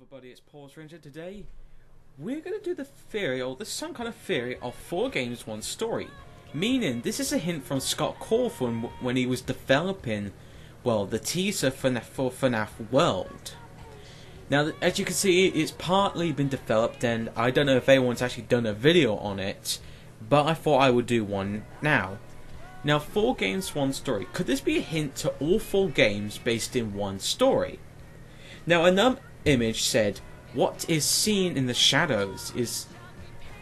everybody, it's Polis Ranger. Today we're going to do the theory, or there's some kind of theory, of 4 games, 1 story. Meaning, this is a hint from Scott Cawthon when he was developing, well, the teaser for FNAF World. Now, as you can see, it's partly been developed, and I don't know if anyone's actually done a video on it, but I thought I would do one now. Now, 4 games, 1 story. Could this be a hint to all 4 games based in 1 story? Now, another image said, what is seen in the shadows is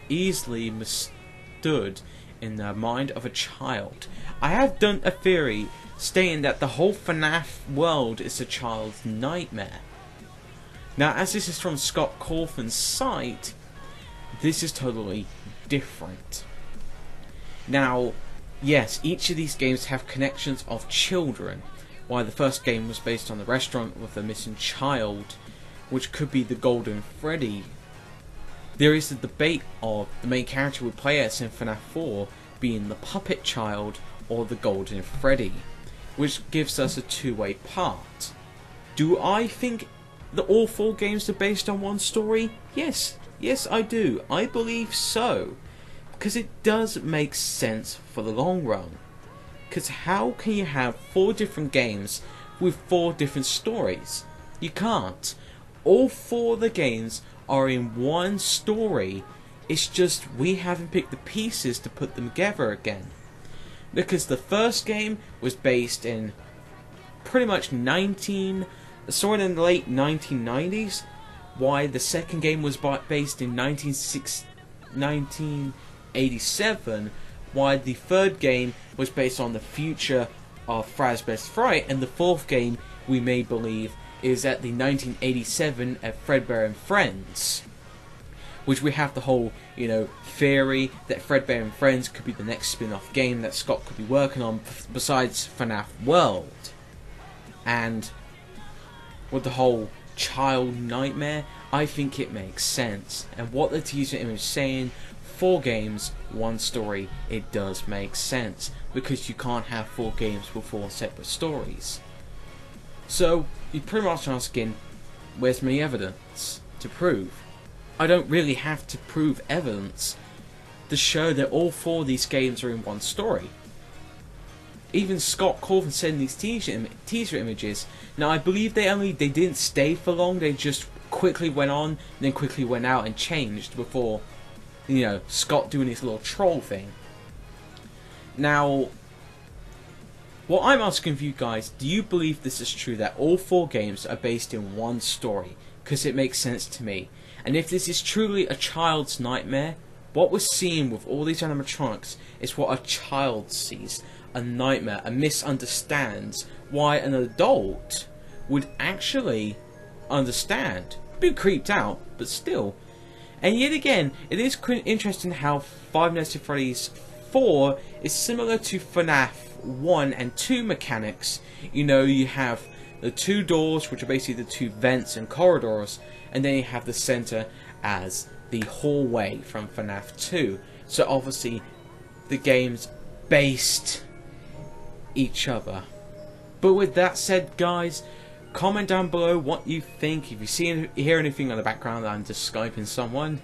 easily mistood in the mind of a child. I have done a theory stating that the whole FNAF world is a child's nightmare. Now, as this is from Scott Cawthon's site, this is totally different. Now, yes, each of these games have connections of children. While the first game was based on the restaurant with a missing child, which could be the Golden Freddy, there is the debate of the main character we play as in FNAF 4 being the puppet child or the Golden Freddy, which gives us a two-way part. Do I think that all 4 games are based on 1 story? Yes, I do. I believe so, because it does make sense for the long run. Because how can you have 4 different games with 4 different stories? You can't. All 4 of the games are in 1 story. It's just we haven't picked the pieces to put them together again. Because the first game was based in pretty much sort of in the late 1990s, while the second game was based in 1987, while the third game was based on the future of Fazbear's Fright, and the 4th game, we may believe, is at the 1987 at Fredbear and Friends. Which we have the whole, theory that Fredbear and Friends could be the next spin-off game that Scott could be working on besides FNAF World. And with the whole child nightmare, I think it makes sense. And what the teaser image is saying, 4 games, 1 story, it does make sense, because you can't have 4 games with 4 separate stories. So, you're pretty much asking, where's my evidence to prove? I don't really have to prove evidence to show that all 4 of these games are in 1 story. Even Scott Cawthon said in these teaser images, now I believe they didn't stay for long, they just quickly went on, and then quickly went out and changed before, Scott doing his little troll thing. Now, what I'm asking of you guys, do you believe this is true, that all 4 games are based in 1 story? Because it makes sense to me. And if this is truly a child's nightmare, what we're seeing with all these animatronics is what a child sees. A nightmare, and misunderstands why an adult would actually understand. Be creeped out, but still. And yet again, it is interesting how Five Nights at Freddy's 4 is similar to FNAF 1 and 2 mechanics. You have the 2 doors, which are basically the 2 vents and corridors, and then you have the center as the hallway from FNAF 2. So obviously, the games based each other. But with that said, guys, comment down below what you think. If you hear anything in the background, I'm just Skyping someone.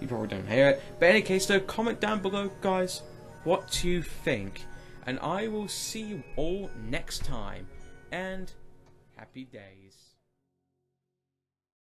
You probably don't hear it. But in any case though, comment down below, guys, what you think. And I will see you all next time. And happy days.